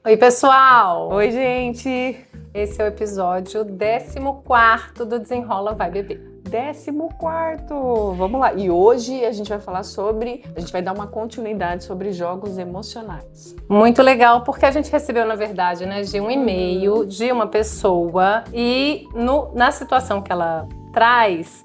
Oi, pessoal! Oi, gente! Esse é o episódio 14º do Desenrola Vai Bebê. 14º! Vamos lá! E hoje a gente vai falar a gente vai dar uma continuidade sobre jogos emocionais. Muito legal, porque a gente recebeu, na verdade, né, de um e-mail de uma pessoa e na situação que ela traz,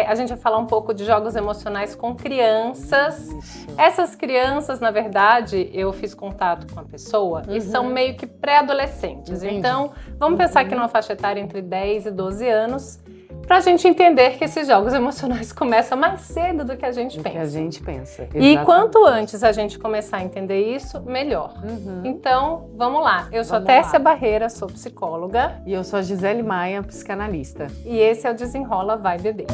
a gente vai falar um pouco de jogos emocionais com crianças. Isso. Essas crianças, na verdade, eu fiz contato com a pessoa e são meio que pré-adolescentes. Entendi. Então, vamos pensar que numa faixa etária entre 10 e 12 anos, pra gente entender que esses jogos emocionais começam mais cedo do que a gente pensa. Que a gente pensa. E Exatamente. quanto antes a gente começar a entender isso, melhor. Então, vamos lá. Eu sou a Tércia Barreira, sou psicóloga. E eu sou a Gisele Maia, psicanalista. E esse é o Desenrola Vai Bebê.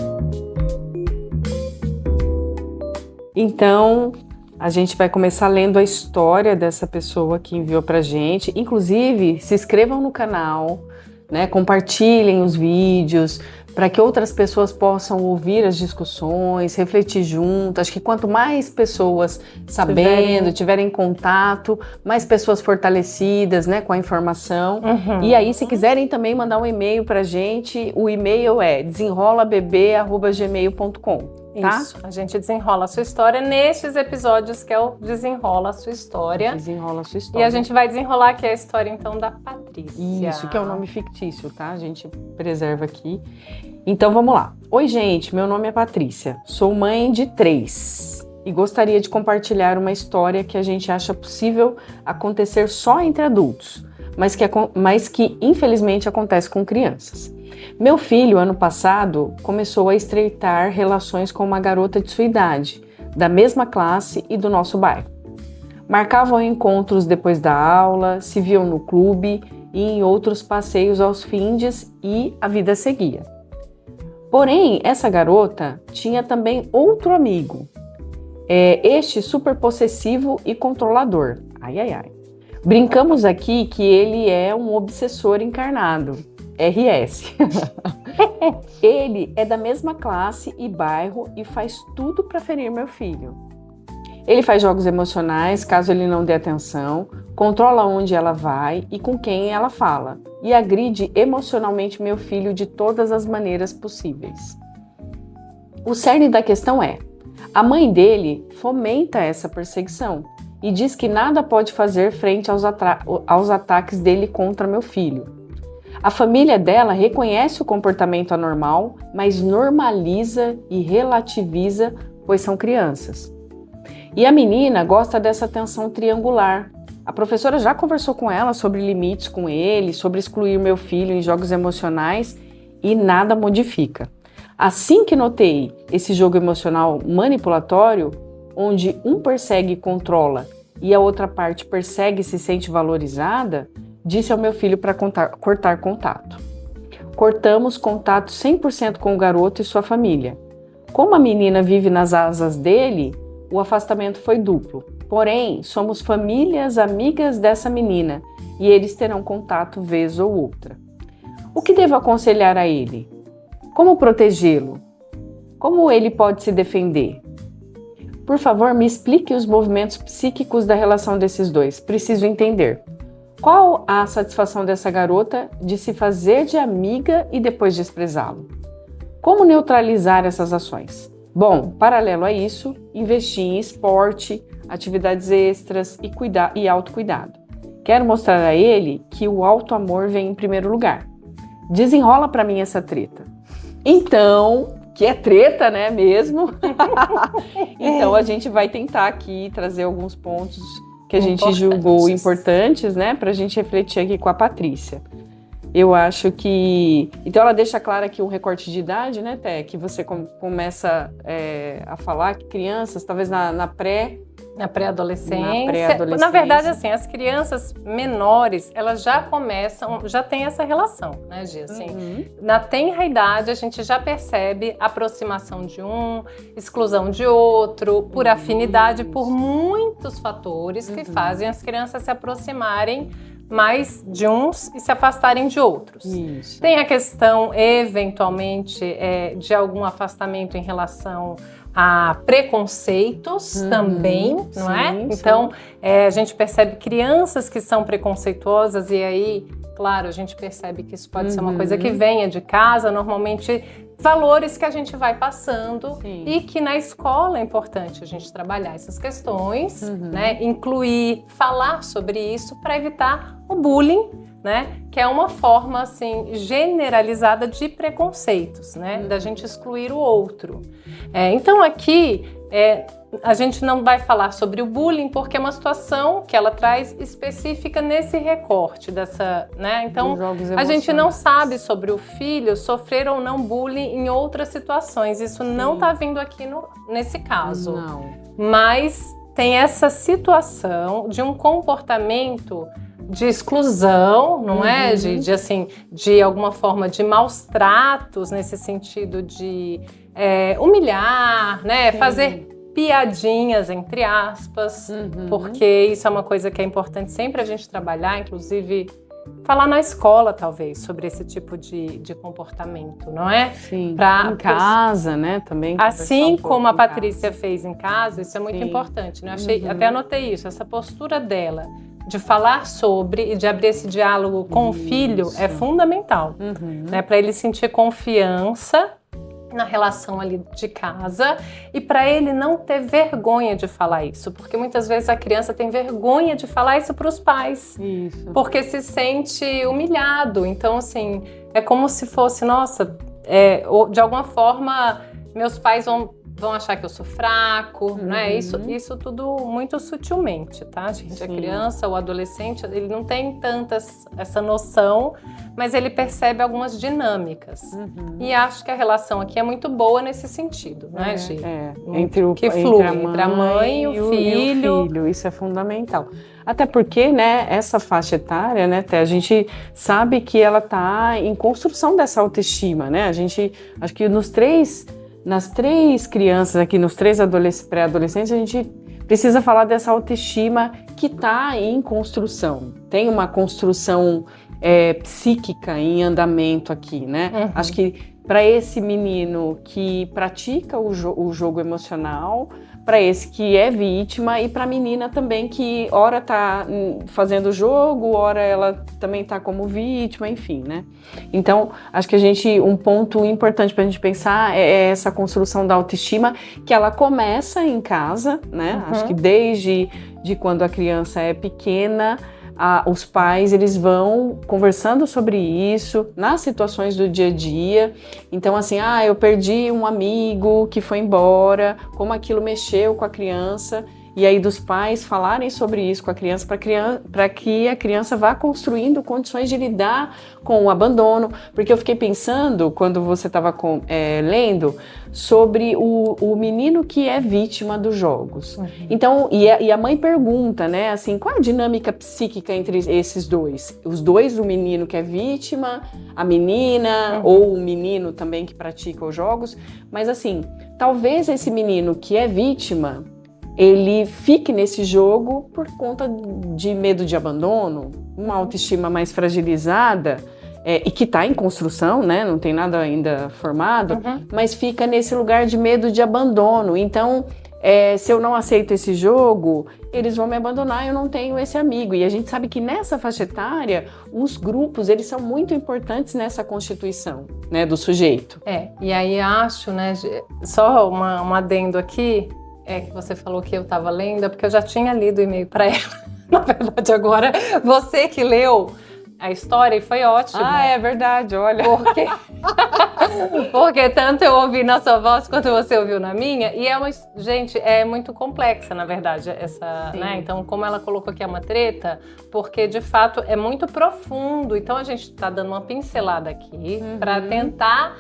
Então, a gente vai começar lendo a história dessa pessoa que enviou pra gente. Inclusive, se inscrevam no canal, né? Compartilhem os vídeos, para que outras pessoas possam ouvir as discussões, refletir junto. Acho que quanto mais pessoas sabendo, tiverem contato, mais pessoas fortalecidas, né, com a informação. E aí, se quiserem também mandar um e-mail pra gente, o e-mail é desenrolabebê@gmail.com. Tá? Isso, a gente desenrola a sua história nestes episódios que é o Desenrola a Sua História. Desenrola a sua história. E a gente vai desenrolar aqui a história, então, da Patrícia. Isso, que é um nome fictício, tá? A gente preserva aqui. Então, vamos lá. Oi, gente, meu nome é Patrícia. Sou mãe de 3 e gostaria de compartilhar uma história que a gente acha possível acontecer só entre adultos, mas que infelizmente acontece com crianças. Meu filho, ano passado, começou a estreitar relações com uma garota de sua idade, da mesma classe e do nosso bairro. Marcavam encontros depois da aula, se viam no clube e em outros passeios aos findes e a vida seguia. Porém, essa garota tinha também outro amigo, este super possessivo e controlador. Ai, ai, ai. Brincamos aqui que ele é um obsessor encarnado. RS. Ele é da mesma classe e bairro e faz tudo para ferir meu filho. Ele faz jogos emocionais caso ele não dê atenção, controla onde ela vai e com quem ela fala, e agride emocionalmente meu filho de todas as maneiras possíveis. O cerne da questão é: a mãe dele fomenta essa perseguição e diz que nada pode fazer frente aos ataques dele contra meu filho. A família dela reconhece o comportamento anormal, mas normaliza e relativiza, pois são crianças. E a menina gosta dessa tensão triangular. A professora já conversou com ela sobre limites com ele, sobre excluir meu filho em jogos emocionais e nada modifica. Assim que notei esse jogo emocional manipulatório, onde um persegue e controla e a outra parte persegue e se sente valorizada, disse ao meu filho para cortar contato. Cortamos contato 100% com o garoto e sua família. Como a menina vive nas asas dele, o afastamento foi duplo. Porém, somos famílias amigas dessa menina e eles terão contato vez ou outra. O que devo aconselhar a ele? Como protegê-lo? Como ele pode se defender? Por favor, me explique os movimentos psíquicos da relação desses dois. Preciso entender. Qual a satisfação dessa garota de se fazer de amiga e depois desprezá-lo? Como neutralizar essas ações? Bom, paralelo a isso, investir em esporte, atividades extras e autocuidado. Quero mostrar a ele que o auto-amor vem em primeiro lugar. Desenrola pra mim essa treta. Então, que é treta, né, mesmo? Então, a gente vai tentar aqui trazer alguns pontos que a gente julgou importantes, né, pra gente refletir aqui com a Patrícia. Eu acho que... Então, ela deixa claro aqui um recorte de idade, né, Té? Que você começa a falar que crianças, talvez na pré-adolescência. Na verdade, assim, as crianças menores, elas já começam, já tem essa relação, né, Gi? Assim, na tenra idade, a gente já percebe aproximação de um, exclusão de outro, por afinidade, por muitos fatores que fazem as crianças se aproximarem mais de uns e se afastarem de outros. Isso. Tem a questão, eventualmente, de algum afastamento em relação a preconceitos também, não é? Então, a gente percebe crianças que são preconceituosas e aí, claro, a gente percebe que isso pode ser uma coisa que venha de casa, normalmente valores que a gente vai passando e que na escola é importante a gente trabalhar essas questões, né? Incluir, falar sobre isso para evitar o bullying, né? Que é uma forma assim generalizada de preconceitos, né? Da gente excluir o outro. Então aqui a gente não vai falar sobre o bullying porque é uma situação que ela traz específica nesse recorte dessa, né? Então a gente não sabe sobre o filho sofrer ou não bullying em outras situações. Isso não está vindo aqui nesse caso. Não. Mas tem essa situação de um comportamento de exclusão, não é? De alguma forma de maus tratos nesse sentido de humilhar, né? Fazer piadinhas, entre aspas, porque isso é uma coisa que é importante sempre a gente trabalhar, inclusive falar na escola, talvez, sobre esse tipo de comportamento, não é? Sim, em casa, né, também. Assim como a Patrícia fez em casa, isso é muito importante, né? Eu achei, até anotei isso, essa postura dela de falar sobre e de abrir esse diálogo com o filho é fundamental, né? Para ele sentir confiança na relação ali de casa e para ele não ter vergonha de falar isso, porque muitas vezes a criança tem vergonha de falar isso para os pais, porque se sente humilhado. Então, assim, é como se fosse, nossa, de alguma forma meus pais vão achar que eu sou fraco, né? Isso tudo muito sutilmente, tá, gente? A criança, o adolescente, ele não tem essa noção, mas ele percebe algumas dinâmicas. E acho que a relação aqui é muito boa nesse sentido, né, Gi? Entre a mãe e o filho. Isso é fundamental. Até porque, né, essa faixa etária, né, a gente sabe que ela tá em construção dessa autoestima, né? Acho que nas três crianças aqui, nos três pré-adolescentes, a gente precisa falar dessa autoestima que está em construção. Tem uma construção psíquica em andamento aqui, né? Acho que para esse menino que pratica o jogo emocional, para esse que é vítima e para a menina também que ora está fazendo o jogo, ora ela também está como vítima, enfim, né? Então, acho que um ponto importante para a gente pensar é essa construção da autoestima, que ela começa em casa, né? Acho que desde quando a criança é pequena, os pais, eles vão conversando sobre isso nas situações do dia a dia. Então, assim, eu perdi um amigo que foi embora, como aquilo mexeu com a criança. E aí dos pais falarem sobre isso com a criança, para que a criança vá construindo condições de lidar com o abandono. Porque eu fiquei pensando, quando você estava lendo, sobre o menino que é vítima dos jogos. Então, e a mãe pergunta, né, assim, qual é a dinâmica psíquica entre esses dois? Os dois, o menino que é vítima, a menina, ou o menino também que pratica os jogos. Mas assim, talvez esse menino que é vítima, ele fique nesse jogo por conta de medo de abandono, uma autoestima mais fragilizada, e que está em construção, né? Não tem nada ainda formado, mas fica nesse lugar de medo de abandono. Então, se eu não aceito esse jogo, eles vão me abandonar, eu não tenho esse amigo. E a gente sabe que nessa faixa etária, os grupos, eles são muito importantes nessa constituição, né, do sujeito. E aí acho, né, só um adendo aqui, que você falou que eu estava lendo, porque eu já tinha lido o e-mail para ela. Na verdade, agora, você que leu a história e foi ótimo. É verdade, olha. Porque tanto eu ouvi na sua voz quanto você ouviu na minha. E gente, é muito complexa, na verdade, essa, né? Então, como ela colocou aqui, é uma treta, porque de fato é muito profundo. Então, a gente está dando uma pincelada aqui para tentar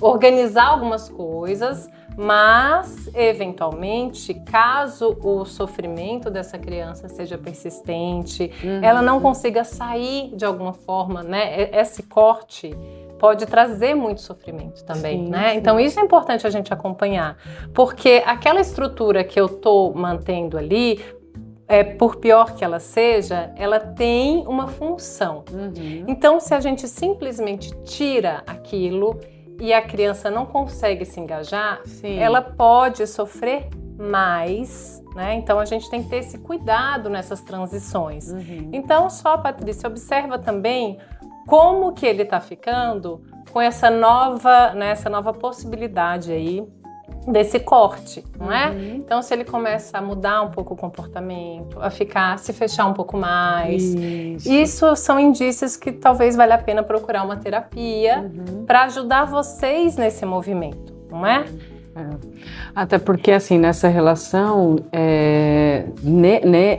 organizar algumas coisas. Mas, eventualmente, caso o sofrimento dessa criança seja persistente, ela não consiga sair de alguma forma, né? Esse corte pode trazer muito sofrimento também, né? Então, isso é importante a gente acompanhar. Porque aquela estrutura que eu tô mantendo ali, por pior que ela seja, ela tem uma função. Então, se a gente simplesmente tira aquilo, e a criança não consegue se engajar, Sim. ela pode sofrer mais, né? Então a gente tem que ter esse cuidado nessas transições. Então só, Patrícia, observa também como que ele está ficando com essa nova, né, essa nova possibilidade aí desse corte, não é? Então, se ele começa a mudar um pouco o comportamento, se fechar um pouco mais, isso são indícios que talvez valha a pena procurar uma terapia para ajudar vocês nesse movimento, não é? Até porque, assim, nessa relação,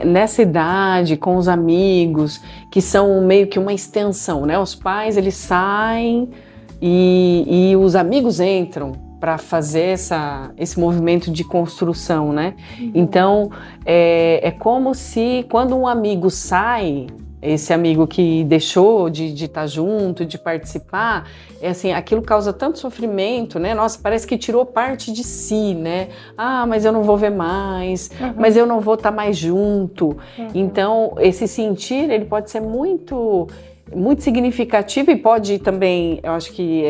nessa idade, com os amigos, que são meio que uma extensão, né? Os pais, eles saem e os amigos entram para fazer esse movimento de construção, né? Então, é como se quando um amigo sai, esse amigo que deixou de estar junto, de participar, assim, aquilo causa tanto sofrimento, né? Nossa, parece que tirou parte de si, né? Ah, mas eu não vou ver mais, mas eu não vou estar mais junto. Então, esse sentir, ele pode ser muito significativo e pode também, eu acho que,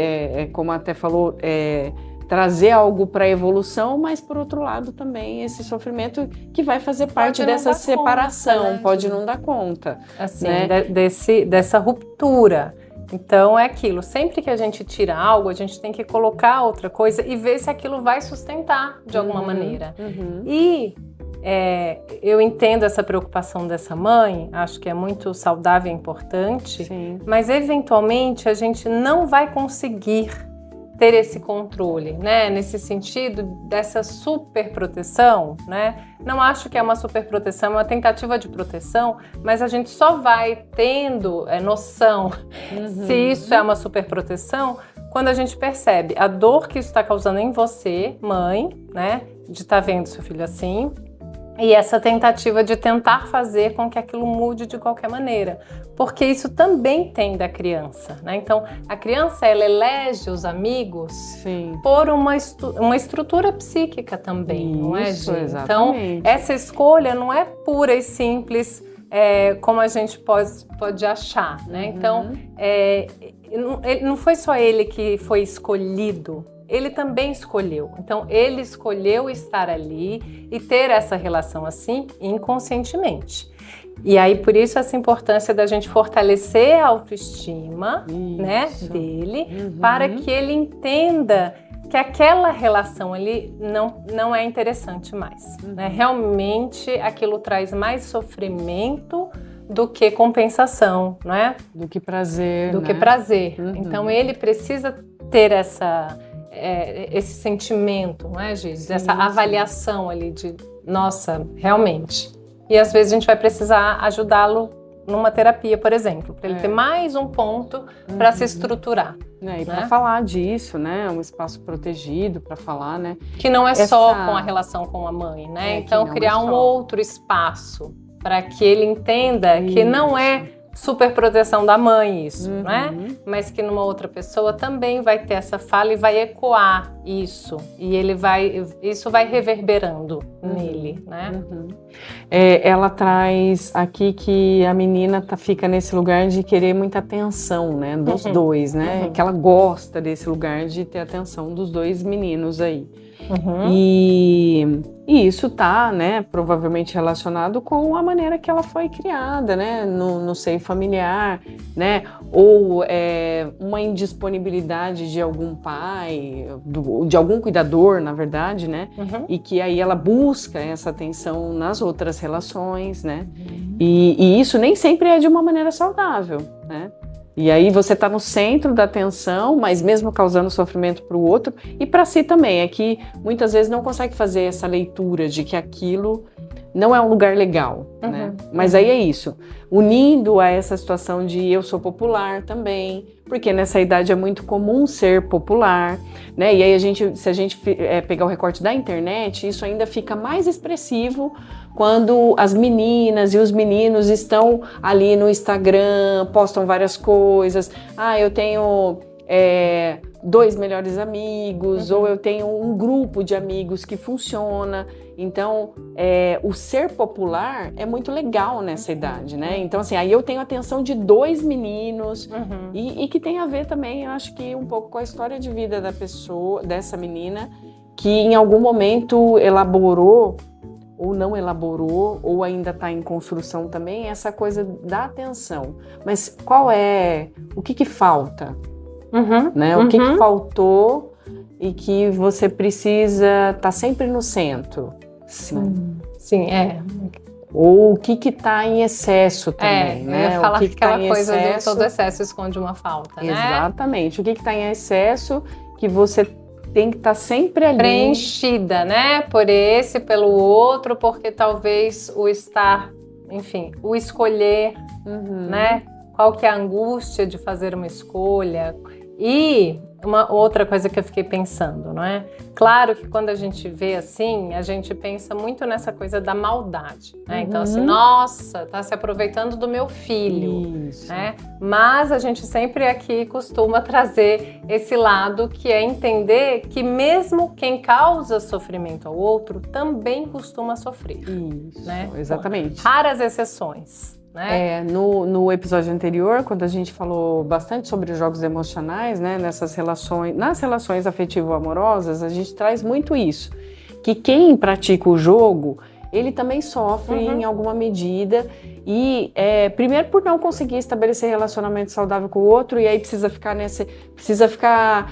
como até falou, trazer algo para a evolução, mas por outro lado também esse sofrimento que vai fazer parte dessa separação, conta, né? Pode não dar conta. Assim, né? dessa ruptura. Então é aquilo, sempre que a gente tira algo, a gente tem que colocar outra coisa e ver se aquilo vai sustentar de alguma maneira. E eu entendo essa preocupação dessa mãe, acho que é muito saudável e importante, mas eventualmente a gente não vai conseguir ter esse controle, né? Nesse sentido dessa superproteção, né? Não acho que é uma superproteção, é uma tentativa de proteção, mas a gente só vai tendo noção se isso é uma superproteção quando a gente percebe a dor que isso está causando em você, mãe, né? De estar vendo seu filho assim. E essa tentativa de tentar fazer com que aquilo mude de qualquer maneira. Porque isso também tem da criança, né? Então, a criança, ela elege os amigos por uma estrutura psíquica também, não é, Gi? Então, essa escolha não é pura e simples como a gente pode achar, né? Então, não foi só ele que foi escolhido, ele também escolheu. Então, ele escolheu estar ali e ter essa relação assim inconscientemente. E aí, por isso, essa importância da gente fortalecer a autoestima, né, dele, para que ele entenda que aquela relação ali não é interessante mais. Né? Realmente, aquilo traz mais sofrimento do que compensação, não é? Do que prazer. Do que prazer. Então, ele precisa ter esse sentimento, não é, Giz? Essa avaliação ali de, nossa, realmente. E às vezes a gente vai precisar ajudá-lo numa terapia, por exemplo, para ele ter mais um ponto para se estruturar. E para falar disso, né? Um espaço protegido para falar, né? Que não é só com a relação com a mãe, né? Então, criar um outro espaço para que ele entenda que não é superproteção da mãe isso, né? Mas que numa outra pessoa também vai ter essa fala e vai ecoar isso. E isso vai reverberando nele, né? Ela traz aqui que a menina fica nesse lugar de querer muita atenção, né? Dos dois, né? Que ela gosta desse lugar de ter atenção dos dois meninos aí. E isso tá, né, provavelmente relacionado com a maneira que ela foi criada, né, no seio familiar, né, ou uma indisponibilidade de algum pai, de algum cuidador, na verdade, né, e que aí ela busca essa atenção nas outras relações, né, e isso nem sempre é de uma maneira saudável, né. E aí você está no centro da atenção, mas mesmo causando sofrimento para o outro e para si também. É que muitas vezes não consegue fazer essa leitura de que aquilo não é um lugar legal, né? Mas aí é isso, unindo a essa situação de eu sou popular também, porque nessa idade é muito comum ser popular, né? E aí se a gente pegar o recorte da internet, isso ainda fica mais expressivo quando as meninas e os meninos estão ali no Instagram, postam várias coisas. Eu tenho 2 melhores amigos, ou eu tenho um grupo de amigos que funciona. Então, o ser popular é muito legal nessa idade, né? Então, assim, aí eu tenho a atenção de 2 meninos, e que tem a ver também, eu acho que um pouco com a história de vida da pessoa, dessa menina, que em algum momento elaborou, ou não elaborou, ou ainda está em construção também, essa coisa da atenção. Mas o que falta? Né? O que faltou e que você precisa estar sempre no centro? Sim, Ou o que está em excesso também, né? Eu ia falar o que aquela tá coisa excesso, do todo excesso esconde uma falta, né? Exatamente. O que está em excesso que você tem que estar sempre ali. Preenchida, né? Por esse, pelo outro, porque talvez o estar, enfim, o escolher, né? Qual que é a angústia de fazer uma escolha? E uma outra coisa que eu fiquei pensando, não é? Claro que quando a gente vê assim, a gente pensa muito nessa coisa da maldade, né? Então assim, nossa, tá se aproveitando do meu filho, né? Mas a gente sempre aqui costuma trazer esse lado que é entender que mesmo quem causa sofrimento ao outro também costuma sofrer. Isso, né? Exatamente. Raras exceções. Né? No episódio anterior, quando a gente falou bastante sobre os jogos emocionais, né, nas relações afetivo-amorosas, a gente traz muito isso, que quem pratica o jogo, ele também sofre em alguma medida e primeiro por não conseguir estabelecer relacionamento saudável com o outro e aí precisa ficar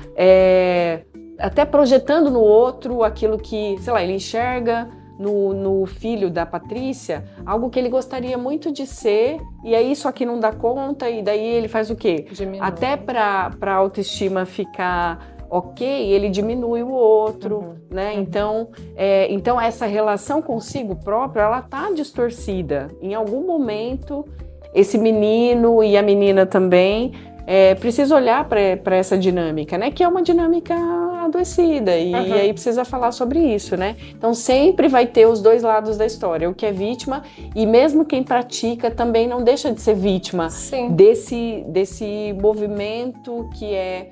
até projetando no outro aquilo que, sei lá, ele enxerga no filho da Patrícia, algo que ele gostaria muito de ser, e aí só que não dá conta, e daí ele faz o quê? Diminui. Até para a autoestima ficar ok, ele diminui o outro, né? Então essa relação consigo próprio, ela tá distorcida. Em algum momento, esse menino e a menina também precisa olhar para essa dinâmica, né? Que é uma dinâmica adoecida e aí precisa falar sobre isso, né? Então sempre vai ter os 2 lados da história, o que é vítima e mesmo quem pratica também não deixa de ser vítima desse movimento que é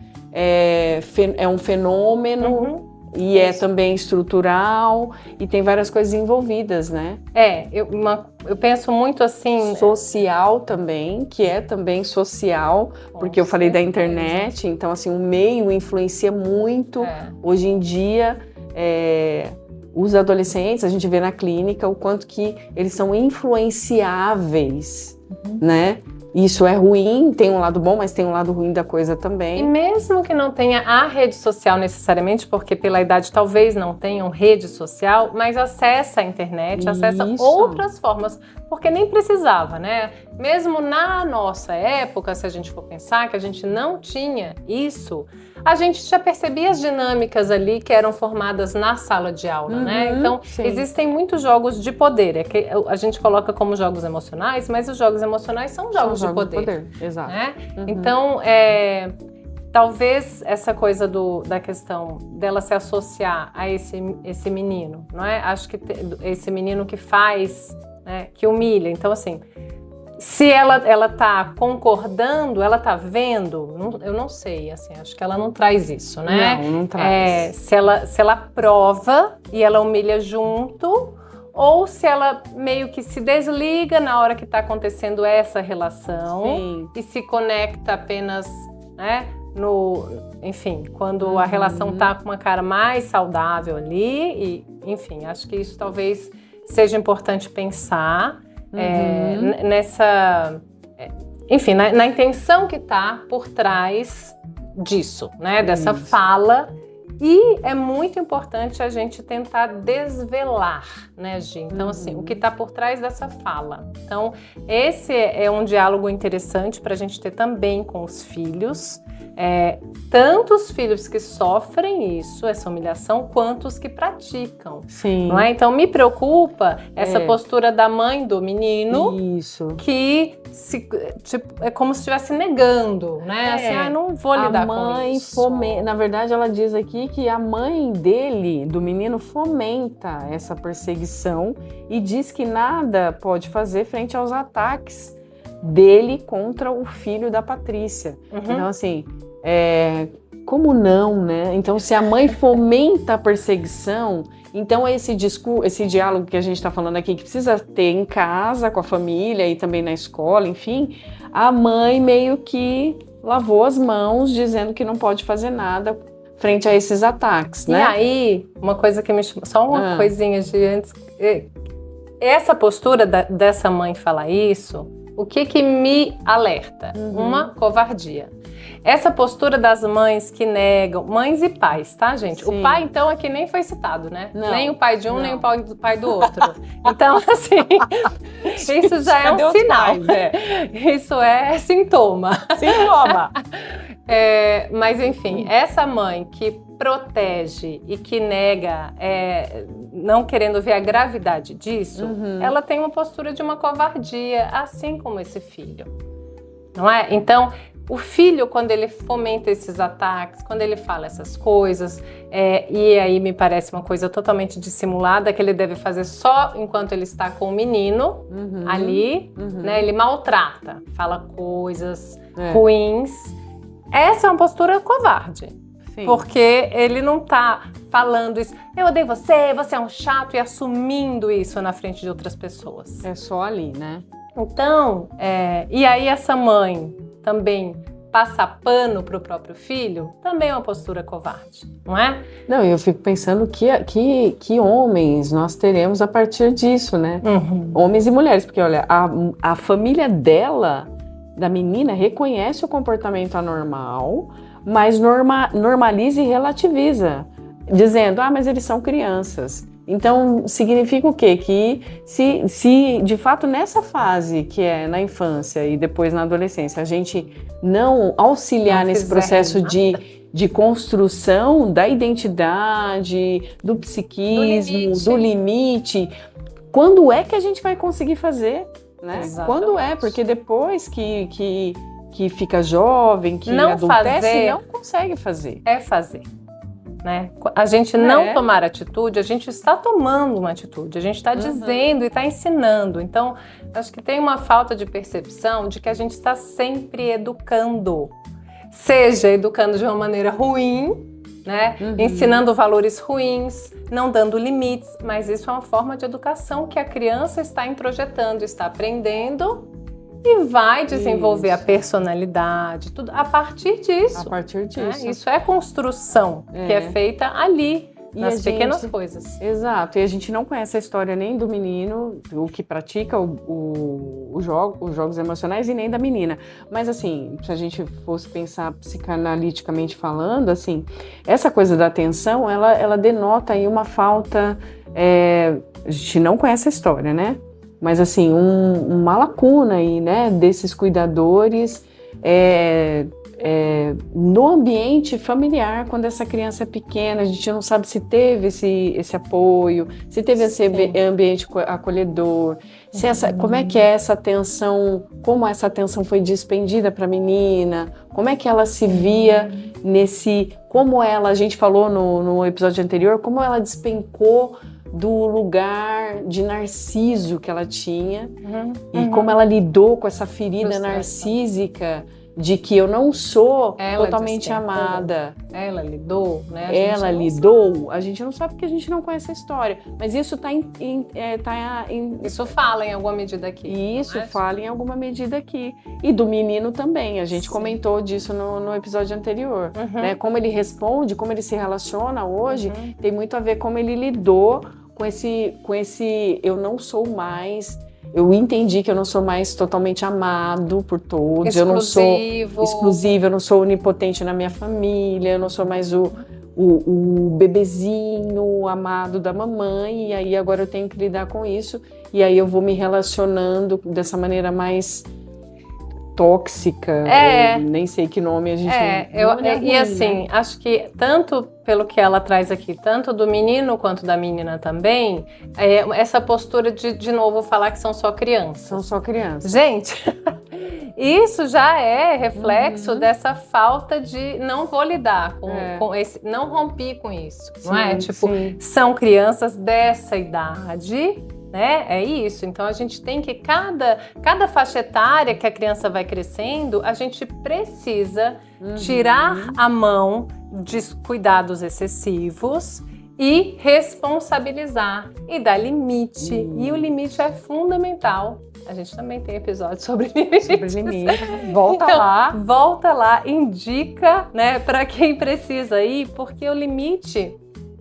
um fenômeno e é também estrutural e tem várias coisas envolvidas, né? Eu penso muito assim... Social também, que é também social, porque eu falei da internet, então assim, o meio influencia muito. Hoje em dia, os adolescentes, a gente vê na clínica o quanto que eles são influenciáveis, né? Isso é ruim, tem um lado bom, mas tem um lado ruim da coisa também. E mesmo que não tenha a rede social necessariamente, porque pela idade talvez não tenham rede social, mas acessa a internet, acessa outras formas, porque nem precisava, né? Mesmo na nossa época, se a gente for pensar que a gente não tinha isso, a gente já percebia as dinâmicas ali que eram formadas na sala de aula, né? Então, existem muitos jogos de poder, que a gente coloca como jogos emocionais, mas os jogos emocionais são jogos de poder. Exato. Né? Então, talvez essa coisa da questão dela se associar a esse menino, não é? Acho que esse menino que faz, né, que humilha. Então, assim, se ela tá concordando, ela tá vendo, eu não sei, assim, acho que ela não traz isso, né? Não traz. Se ela prova e ela humilha junto, ou se ela meio que se desliga na hora que está acontecendo essa relação e se conecta apenas, né, enfim, quando a relação está com uma cara mais saudável ali, e, enfim, acho que isso talvez seja importante pensar enfim, na intenção que está por trás disso, né, dessa fala. E é muito importante a gente tentar desvelar, né, Gi? Então, assim, o que está por trás dessa fala. Então, esse é um diálogo interessante para a gente ter também com os filhos. Tanto os filhos que sofrem isso, essa humilhação, quanto os que praticam. Sim. Não é? Então, me preocupa essa postura da mãe do menino, que é como se estivesse negando, né? Assim, não vou lidar com isso. Na verdade, ela diz aqui que a mãe do menino, fomenta essa perseguição e diz que nada pode fazer frente aos ataques dele contra o filho da Patrícia. Então, assim, como não, né? Então, se a mãe fomenta a perseguição, então esse diálogo que a gente está falando aqui, que precisa ter em casa, com a família e também na escola, enfim, a mãe meio que lavou as mãos, dizendo que não pode fazer nada frente a esses ataques, né? E aí, uma coisa que me chama, só uma coisinha de antes, essa postura dessa mãe falar isso, o que me alerta? Uma covardia. Essa postura das mães que negam, mães e pais, tá, gente? Sim. O pai, então, aqui nem foi citado, né? Não, nem o pai de um, não. nem o pai do outro. Então, assim, isso já é um sinal. Isso é sintoma. Sintoma. Mas, enfim, essa mãe que protege e que nega, não querendo ver a gravidade disso, ela tem uma postura de uma covardia, assim como esse filho. Não é? Então, o filho, quando ele fomenta esses ataques, quando ele fala essas coisas, e aí me parece uma coisa totalmente dissimulada, que ele deve fazer só enquanto ele está com o menino ali, né? Ele maltrata, fala coisas ruins. Essa é uma postura covarde. Sim. Porque ele não tá falando isso, eu odeio você, você é um chato, e assumindo isso na frente de outras pessoas. É só ali, né? Então, e aí essa mãe também passar pano pro próprio filho, também é uma postura covarde, não é? Não, eu fico pensando que homens nós teremos a partir disso, né? Homens e mulheres, porque olha, a família dela, da menina, reconhece o comportamento anormal, mas normaliza e relativiza, dizendo, mas eles são crianças. Então, significa o quê? Que se de fato nessa fase, que é na infância e depois na adolescência, a gente não auxiliar nesse processo de construção da identidade, do psiquismo, do limite, quando é que a gente vai conseguir fazer? Né? Quando é? Porque depois que fica jovem, que não adolesce, não consegue fazer. É fazer. Né? A gente não tomar atitude, a gente está tomando uma atitude, a gente está dizendo e está ensinando. Então, acho que tem uma falta de percepção de que a gente está sempre educando. Seja educando de uma maneira ruim, né? Ensinando valores ruins, não dando limites, mas isso é uma forma de educação que a criança está introjetando, está aprendendo e vai desenvolver a personalidade, tudo a partir disso. A partir disso. Né? Isso é construção que é feita ali, nas pequenas coisas. Exato, e a gente não conhece a história nem do menino, o que pratica os jogos emocionais, e nem da menina. Mas assim, se a gente fosse pensar psicanaliticamente falando, assim, essa coisa da atenção, ela denota aí uma falta, a gente não conhece a história, né? Mas assim, uma lacuna aí, né, desses cuidadores no ambiente familiar, quando essa criança é pequena, a gente não sabe se teve esse apoio, se teve esse ambiente acolhedor, como é que é essa atenção, como essa atenção foi despendida para a menina, como é que ela se via como ela, a gente falou no episódio anterior, como ela despencou do lugar de narciso que ela tinha e como ela lidou com essa ferida narcísica de que eu não sou totalmente amada. Ela lidou, né? Ela lidou, a gente não sabe porque a gente não conhece a história, mas isso isso fala em alguma medida aqui. Isso fala em alguma medida aqui. E do menino também, a gente comentou disso no episódio anterior. Né? Como ele responde, como ele se relaciona hoje, tem muito a ver como ele lidou com esse eu não sou mais, eu entendi que eu não sou mais totalmente amado por todos, eu não sou exclusivo, eu não sou onipotente na minha família, eu não sou mais o bebezinho amado da mamãe, e aí agora eu tenho que lidar com isso, e aí eu vou me relacionando dessa maneira mais tóxica, nem sei que nome a gente e assim, né? Acho que tanto pelo que ela traz aqui, tanto do menino quanto da menina também, essa postura de novo falar que são só crianças. São só crianças. Gente, isso já é reflexo dessa falta de não vou lidar com esse, não rompi com isso, não é? Tipo, são crianças dessa idade, né? É isso. Então a gente tem que cada faixa etária que a criança vai crescendo, a gente precisa tirar a mão de cuidados excessivos e responsabilizar e dar limite. E o limite é fundamental. A gente também tem episódio sobre limites. Sobre limite. Volta então, lá. Volta lá, indica, né, para quem precisa ir, porque o limite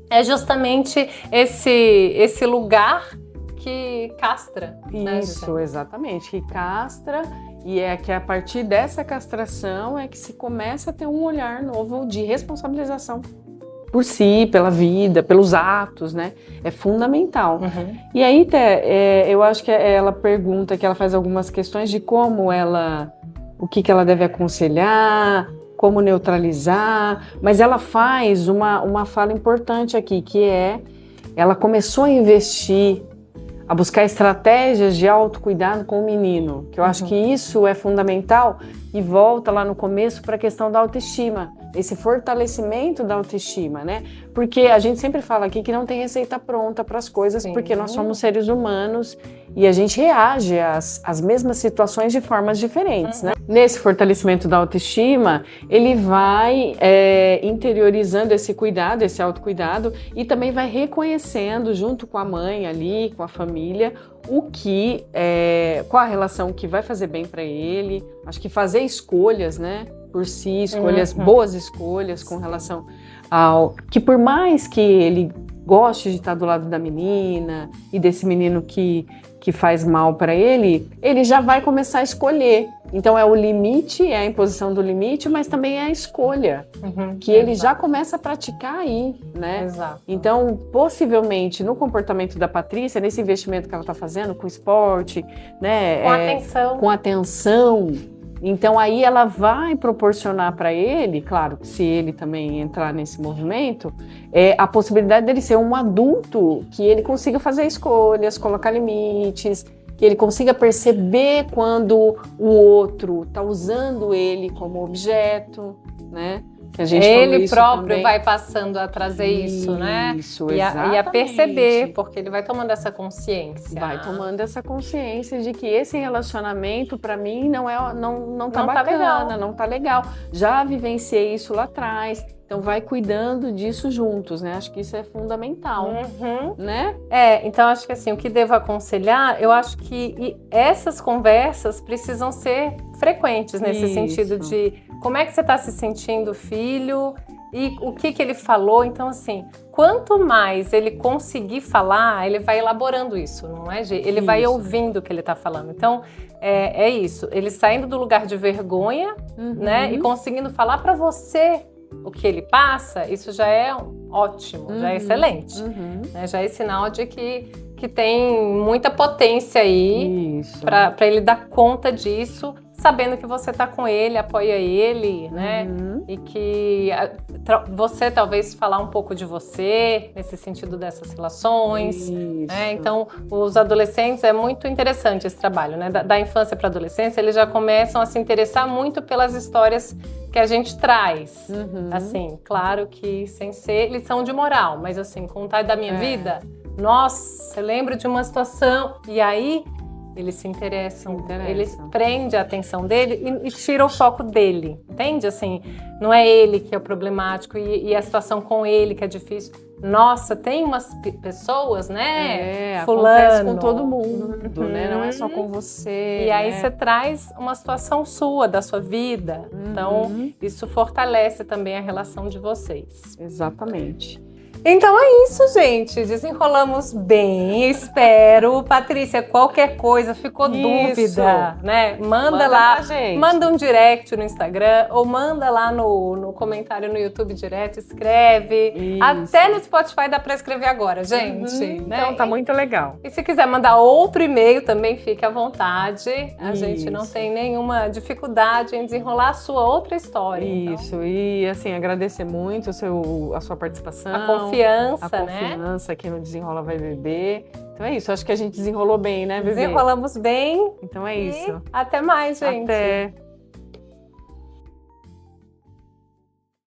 é justamente esse lugar que castra. Isso, né, exatamente, que castra, e é que a partir dessa castração é que se começa a ter um olhar novo de responsabilização por si, pela vida, pelos atos, né? É fundamental. Uhum. E aí, eu acho que ela pergunta, que ela faz algumas questões de como o que ela deve aconselhar, como neutralizar, mas ela faz uma fala importante aqui, que ela começou a investir, a buscar estratégias de autocuidado com o menino, que eu acho que isso é fundamental, e volta lá no começo para a questão da autoestima, esse fortalecimento da autoestima, né? Porque a gente sempre fala aqui que não tem receita pronta para as coisas, Sim. porque nós somos seres humanos e a gente reage às mesmas situações de formas diferentes, né? Nesse fortalecimento da autoestima, ele vai interiorizando esse cuidado, esse autocuidado, e também vai reconhecendo junto com a mãe ali, com a família, qual a relação que vai fazer bem para ele. Acho que fazer escolhas, né, por si, boas escolhas com relação ao que, por mais que ele goste de estar do lado da menina e desse menino que faz mal para ele já vai começar a escolher. Então é o limite, é a imposição do limite, mas também é a escolha, que ele já começa a praticar aí, né? Exato. Então, possivelmente, no comportamento da Patrícia, nesse investimento que ela está fazendo com esporte, né? Com atenção. Então aí ela vai proporcionar para ele, claro, se ele também entrar nesse movimento, a possibilidade dele ser um adulto que ele consiga fazer escolhas, colocar limites, que ele consiga perceber quando o outro está usando ele como objeto, né? Que a gente ele próprio também vai passando a trazer isso, né? Isso, e a perceber, porque ele vai tomando essa consciência. Vai tomando essa consciência de que esse relacionamento, para mim, não tá bacana, não tá legal. Já vivenciei isso lá atrás. Então, vai cuidando disso juntos, né? Acho que isso é fundamental, né? Então, acho que assim, o que devo aconselhar, eu acho que essas conversas precisam ser frequentes nesse sentido de como é que você está se sentindo, filho, e o que ele falou. Então, assim, quanto mais ele conseguir falar, ele vai elaborando isso, não é, Gi? Ele vai ouvindo o que ele está falando. Então, é isso. Ele saindo do lugar de vergonha, né? E conseguindo falar para você o que ele passa, isso já é ótimo, já é excelente. Né? Já é sinal de que tem muita potência aí para ele dar conta disso, sabendo que você está com ele, apoia ele, né? E que você talvez falar um pouco de você, nesse sentido dessas relações. Né? Então, os adolescentes, é muito interessante esse trabalho, né? Da infância para a adolescência, eles já começam a se interessar muito pelas histórias que a gente traz. Assim, claro que sem ser lição de moral, mas assim, contar da minha vida, nossa, eu lembro de uma situação, e aí eles se interessam, eles prendem a atenção dele e tira o foco dele, entende? Assim, não é ele que é o problemático e a situação com ele que é difícil. Nossa, tem umas pessoas, né? Acontece com todo mundo, né? Não é só com você. E aí você traz uma situação sua, da sua vida. Então, isso fortalece também a relação de vocês. Exatamente. Então é isso, gente. Desenrolamos bem, espero. Patrícia, qualquer coisa, ficou dúvida, né? Manda lá, manda um direct no Instagram ou manda lá no comentário no YouTube direto, escreve. Isso. Até no Spotify dá para escrever agora, gente. Né? Então tá muito legal. E se quiser mandar outro e-mail também, fique à vontade. A gente não tem nenhuma dificuldade em desenrolar a sua outra história. Isso, então. E assim, agradecer muito a sua participação. A confiança aqui no Desenrola Vai Beber. Então é isso, acho que a gente desenrolou bem, né, Bebê? Desenrolamos bem. Então é isso. Até mais, gente. Até.